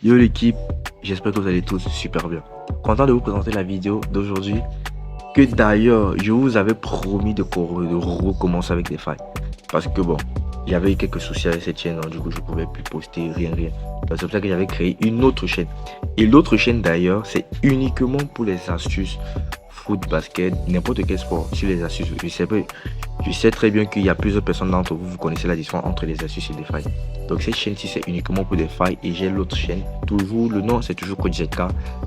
Yo l'équipe, j'espère que vous allez tous super bien. Content de vous présenter la vidéo d'aujourd'hui. Que d'ailleurs, je vous avais promis de recommencer avec des failles. Parce que bon, j'avais eu quelques soucis avec cette chaîne, donc du coup je pouvais plus poster rien. Donc c'est pour ça que j'avais créé une autre chaîne. Et l'autre chaîne d'ailleurs, c'est uniquement pour les astuces foot, basket, n'importe quel sport, sur les astuces. Je sais très bien qu'il y a plusieurs personnes d'entre vous, vous connaissez la différence entre les astuces et les failles. Donc cette chaîne-ci, c'est uniquement pour des failles. Et j'ai l'autre chaîne, toujours, le nom c'est toujours Coach ZK.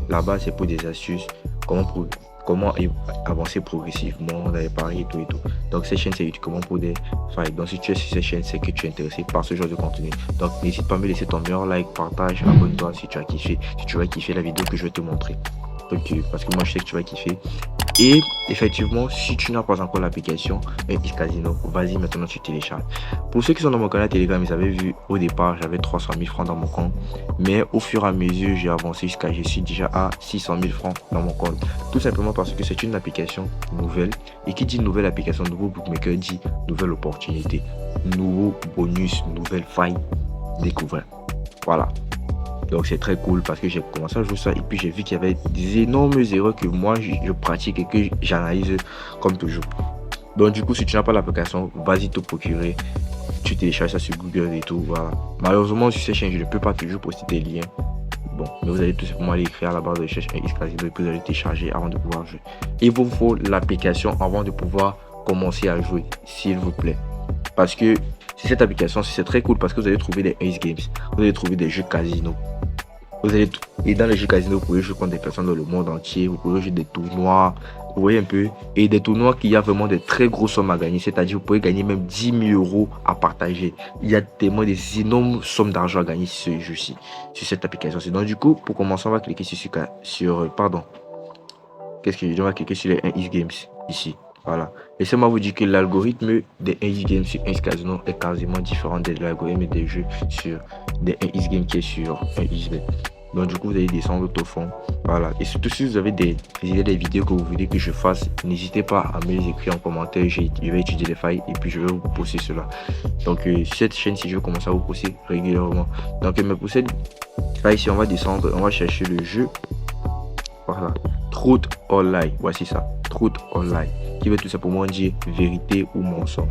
Là-bas, c'est pour des astuces, comment avancer progressivement dans les paris et tout et tout. Donc cette chaîne, c'est uniquement pour des failles. Donc si tu es sur cette chaîne, c'est que tu es intéressé par ce genre de contenu. Donc n'hésite pas à me laisser ton meilleur like, partage, abonne-toi si tu as kiffé, si tu vas kiffer la vidéo que je vais te montrer. Donc, parce que moi je sais que tu vas kiffer. Et effectivement, si tu n'as pas encore l'application Casino, vas-y maintenant tu télécharges. Pour ceux qui sont dans mon canal Telegram, ils avaient vu au départ j'avais 300 000 francs dans mon compte, mais au fur et à mesure j'ai avancé jusqu'à je suis déjà à 600 000 francs dans mon compte. Tout simplement parce que c'est une application nouvelle, et qui dit nouvelle application, nouveau bookmaker dit nouvelle opportunité, nouveau bonus, nouvelle faille découvert. Voilà. Donc c'est très cool parce que j'ai commencé à jouer ça et puis j'ai vu qu'il y avait des énormes erreurs que moi je pratique et que j'analyse comme toujours. Donc du coup, si tu n'as pas l'application, vas-y te procurer. Tu télécharges ça sur Google et tout, voilà. Malheureusement sur cette chaîne, je ne peux pas toujours poster des liens. Bon, mais vous allez tout simplement aller écrire à la barre de recherche Casino et puis vous allez télécharger avant de pouvoir jouer. Il vous faut l'application avant de pouvoir commencer à jouer, s'il vous plaît. Parce que cette application, c'est très cool parce que vous allez trouver des Ace Games, vous allez trouver des jeux casino. Et dans les jeux casino, vous pouvez jouer contre des personnes dans le monde entier, vous pouvez jouer des tournois, vous voyez un peu, et des tournois qui y a vraiment des très grosses sommes à gagner, c'est-à-dire vous pouvez gagner même 10 000 euros à partager. Il y a tellement des énormes sommes d'argent à gagner sur ce jeu-ci, sur cette application. Donc du coup, pour commencer, on va cliquer qu'est-ce que je dis, on va cliquer sur les Ace Games ici. Voilà. Laissez-moi vous dire que l'algorithme des Ace Games sur Ace Casino est quasiment différent de l'algorithme des jeux sur des Ace Games qui est sur Ace Bet. Donc du coup, vous allez descendre au fond. Voilà. Et surtout, si vous avez des vidéos que vous voulez que je fasse, n'hésitez pas à me les écrire en commentaire. Je vais étudier les failles et puis je vais vous poster cela. Donc sur cette chaîne-ci, je vais commencer à vous poster régulièrement. Donc mais pour cette faille ici, on va descendre, on va chercher le jeu. Voilà. Truth or lie. Voici ça. Truth or lie. Qui veut tout simplement dire vérité ou mensonge.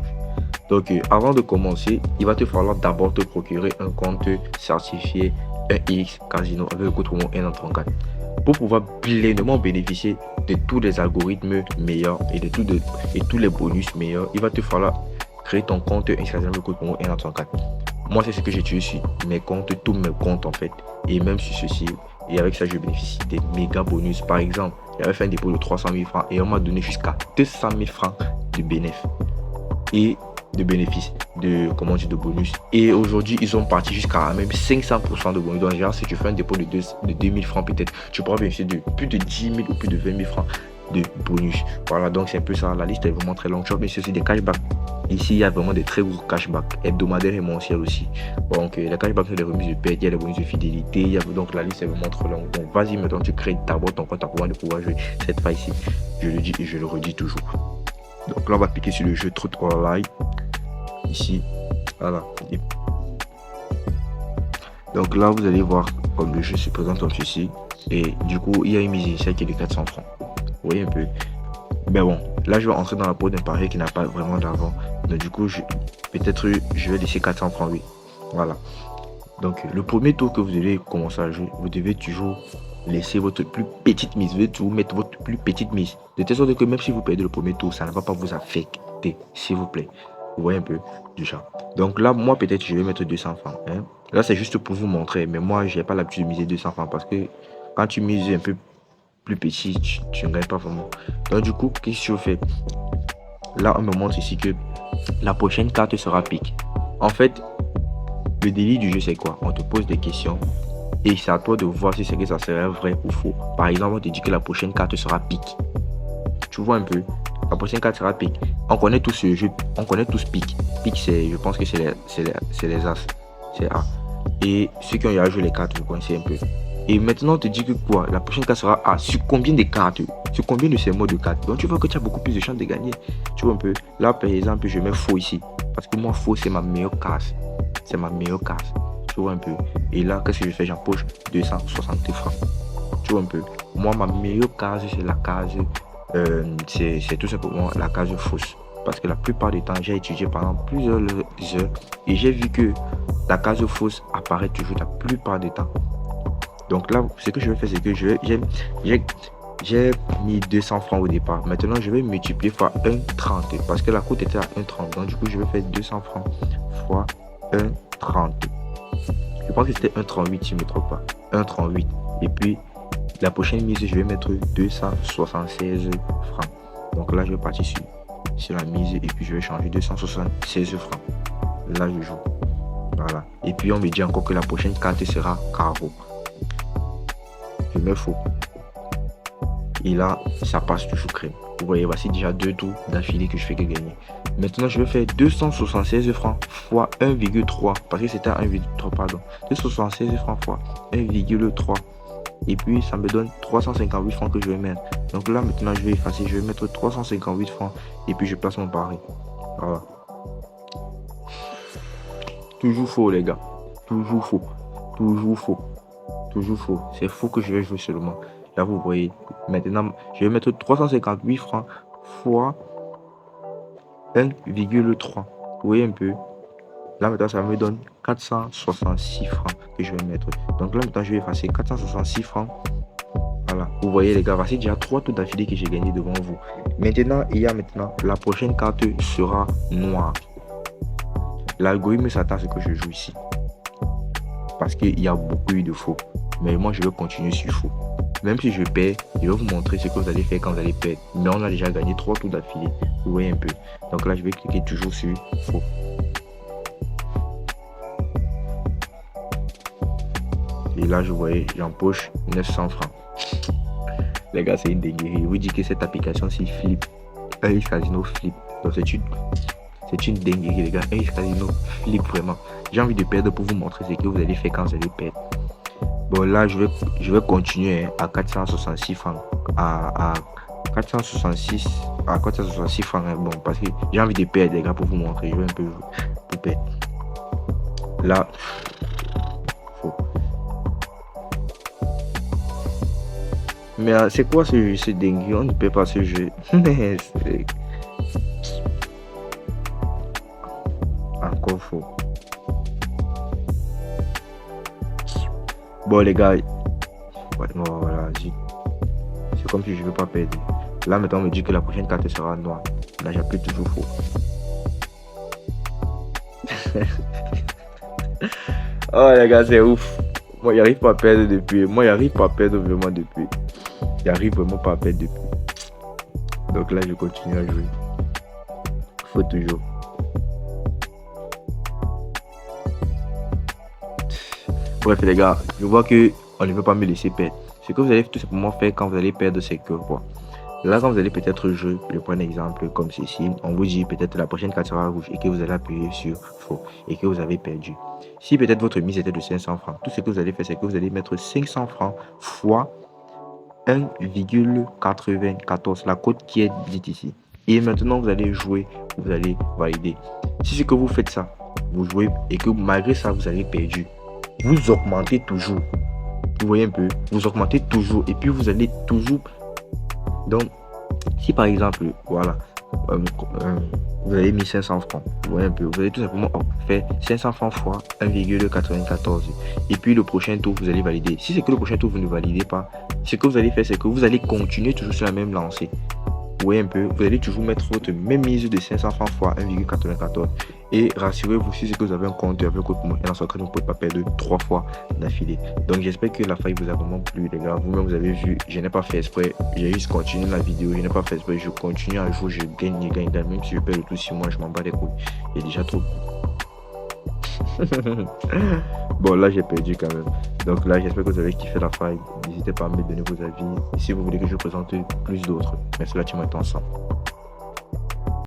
Donc avant de commencer, il va te falloir d'abord te procurer un compte certifié 1x Casino avec le code promo N34 pour pouvoir pleinement bénéficier de tous les algorithmes meilleurs et de tous les bonus meilleurs. Il va te falloir créer ton compte 1x Casino avec le code promo N34. Moi c'est ce que j'utilise sur mes comptes, tous mes comptes en fait, et même sur ceci. Et avec ça, je bénéficie des méga bonus. Par exemple, j'avais fait un dépôt de 300 000 francs et on m'a donné jusqu'à 200 000 francs de bénéfices. Et de bénéfices, de bonus. Et aujourd'hui, ils ont parti jusqu'à même 500% de bonus. Donc, genre, si tu fais un dépôt de 2000 francs, peut-être, tu pourras bénéficier de plus de 10 000 ou plus de 20 000 francs de bonus. Voilà, donc c'est un peu ça. La liste est vraiment très longue. Mais c'est aussi des cashbacks. Ici, il y a vraiment des très gros cashbacks hebdomadaires et mensuels aussi. Donc, les cashbacks, c'est des remises de paie, il y a des bonus de fidélité. Il y a, donc, la liste est vraiment trop longue. Donc, vas-y, maintenant, tu crées d'abord ton compte avant de pouvoir jouer cette faille ici. Je le dis et je le redis toujours. Donc, là, on va cliquer sur le jeu Truth or Lie. Ici, voilà. Donc, là, vous allez voir comme le jeu se présente comme ceci. Et du coup, il y a une mise initiale qui est de 400 francs. Vous voyez un peu. Mais bon, là je vais entrer dans la peau d'un pari qui n'a pas vraiment d'argent. Donc du coup, peut-être je vais laisser 400 francs, oui. Voilà. Donc le premier tour que vous allez commencer à jouer, vous devez toujours laisser votre plus petite mise. Vous devez toujours mettre votre plus petite mise. De telle sorte que même si vous perdez le premier tour, ça ne va pas vous affecter, s'il vous plaît. Vous voyez un peu du genre. Donc là, moi peut-être je vais mettre 200 francs. Hein. Là c'est juste pour vous montrer. Mais moi, je n'ai pas l'habitude de miser 200 francs parce que quand tu mises un peu plus petit, tu ne gagnes pas vraiment. Donc du coup, qu'est-ce que je fais? Là, on me montre ici que la prochaine carte sera pique. En fait, le délit du jeu, c'est quoi? On te pose des questions et c'est à toi de voir si c'est que ça serait vrai ou faux. Par exemple, on te dit que la prochaine carte sera pique. Tu vois un peu? La prochaine carte sera pique. On connaît tous ce jeu, on connaît tous pique. Pique, c'est, je pense que c'est les as. C'est A. Et ceux qui ont déjà joué les cartes, vous connaissez un peu. Et maintenant, on te dit que quoi? La prochaine carte sera A. Sur combien de cartes? Sur combien de ces mots de cartes? Donc, tu vois que tu as beaucoup plus de chances de gagner. Tu vois un peu. Là, par exemple, je mets faux ici. Parce que moi, faux, c'est ma meilleure carte. C'est ma meilleure carte. Tu vois un peu. Et là, qu'est-ce que je fais? J'empoche 260 francs. Tu vois un peu. Moi, ma meilleure case, c'est la case, c'est tout simplement la case fausse. Parce que la plupart du temps, j'ai étudié pendant plusieurs heures et j'ai vu que la case fausse apparaît toujours la plupart du temps. Donc là, ce que je vais faire, c'est que j'ai mis 200 francs au départ. Maintenant, je vais multiplier fois 1,30 parce que la cote était à 1,30. Donc du coup, je vais faire 200 francs fois 1,30. Je pense que c'était 1,38 si je ne me trompe pas. 1,38. Et puis, la prochaine mise, je vais mettre 276 francs. Donc là, je vais partir sur la mise et puis je vais changer 276 francs. Là, je joue. Voilà. Et puis, on me dit encore que la prochaine carte sera carreau. Je mets faux. Et là, ça passe toujours crème. Vous voyez, voici déjà 2 tours d'affilée que je fais que gagner. Maintenant, je vais faire 276 francs fois 1,3. Parce que c'était à 1,3, pardon. 276 francs fois 1,3. Et puis, ça me donne 358 francs que je vais mettre. Donc là, maintenant, je vais effacer. Je vais mettre 358 francs. Et puis, je place mon pari. Voilà. Toujours faux, les gars. Toujours faux. Toujours faux. Toujours faux. C'est faux que je vais jouer seulement. Là, vous voyez. Maintenant, je vais mettre 358 francs fois 1,3. Vous voyez un peu. Là, maintenant, ça me donne 466 francs que je vais mettre. Donc là, maintenant, je vais effacer 466 francs. Voilà. Vous voyez, les gars, voici déjà 3 tours d'affilée que j'ai gagné devant vous. Maintenant, il y a maintenant, la prochaine carte sera noire. L'algorithme s'attend à ce que je joue ici. Parce qu'il y a beaucoup eu de faux. Mais moi, je vais continuer sur faux. Même si je perds, je vais vous montrer ce que vous allez faire quand vous allez perdre. Mais on a déjà gagné 3 tours d'affilée. Vous voyez un peu. Donc là, je vais cliquer toujours sur faux. Et là, je voyais, j'empoche 900 francs. Les gars, c'est une dinguerie. Je vous dis que cette application, c'est flip. Ace Casino flip. Donc, c'est une dinguerie, les gars. Ace Casino flip vraiment. J'ai envie de perdre pour vous montrer ce que vous allez faire quand vous allez perdre. Bon, là, je vais continuer à 466 francs. À 466 francs. Bon, parce que j'ai envie de perdre, les gars, pour vous montrer. Je vais un peu pour perdre. Là, faux. Mais c'est quoi ce jeu? C'est dingue. On ne peut pas ce jeu. Encore faux. Bon, les gars. Voilà. C'est comme si je ne veux pas perdre. Là, maintenant, on me dit que la prochaine carte sera noire. Là, j'appuie toujours faux. Oh, les gars, c'est ouf. Moi, il n'arrive pas à perdre depuis. Moi, il n'arrive pas à perdre vraiment depuis. Il n'arrive vraiment pas à perdre depuis. Donc là, je continue à jouer. Faut toujours. Bref, les gars, je vois que on ne veut pas me laisser perdre. Ce que vous allez tout simplement faire quand vous allez perdre, c'est que quoi. Là, quand vous allez peut-être jouer, je prends un exemple comme ceci. On vous dit peut-être la prochaine carte sera rouge et que vous allez appuyer sur faux et que vous avez perdu. Si peut-être votre mise était de 500 francs, tout ce que vous allez faire, c'est que vous allez mettre 500 francs fois 1,94, la cote qui est dite ici. Et maintenant, vous allez jouer, vous allez valider. Si c'est que vous faites ça, vous jouez et que malgré ça, vous avez perdu, vous augmentez toujours. Vous voyez un peu, vous augmentez toujours et puis vous allez toujours. Donc, si par exemple, voilà, vous avez mis 500 francs, vous voyez un peu, vous allez tout simplement faire 500 francs fois 1,94 et puis le prochain tour, vous allez valider. Si c'est que le prochain tour, vous ne validez pas, ce que vous allez faire, c'est que vous allez continuer toujours sur la même lancée. Vous voyez un peu, vous allez toujours mettre votre même mise de 500 francs fois 1,94 et rassurez-vous, si c'est que vous avez un compte avec votre moyen, dans ce cas, vous ne pouvez pas perdre 3 fois d'affilée. Donc j'espère que la faille vous a vraiment plu, les gars. Vous-même, vous avez vu, je n'ai pas fait exprès, j'ai juste continué la vidéo, je n'ai pas fait exprès, je continue à jouer, je gagne, même si je perds le tout 6 mois, je m'en bats les couilles. Il y a déjà trop. Bon, là j'ai perdu quand même. Donc là, j'espère que vous avez kiffé la faille. N'hésitez pas à me donner vos avis si vous voulez que je présente plus d'autres. Merci, là tu m'entends ensemble.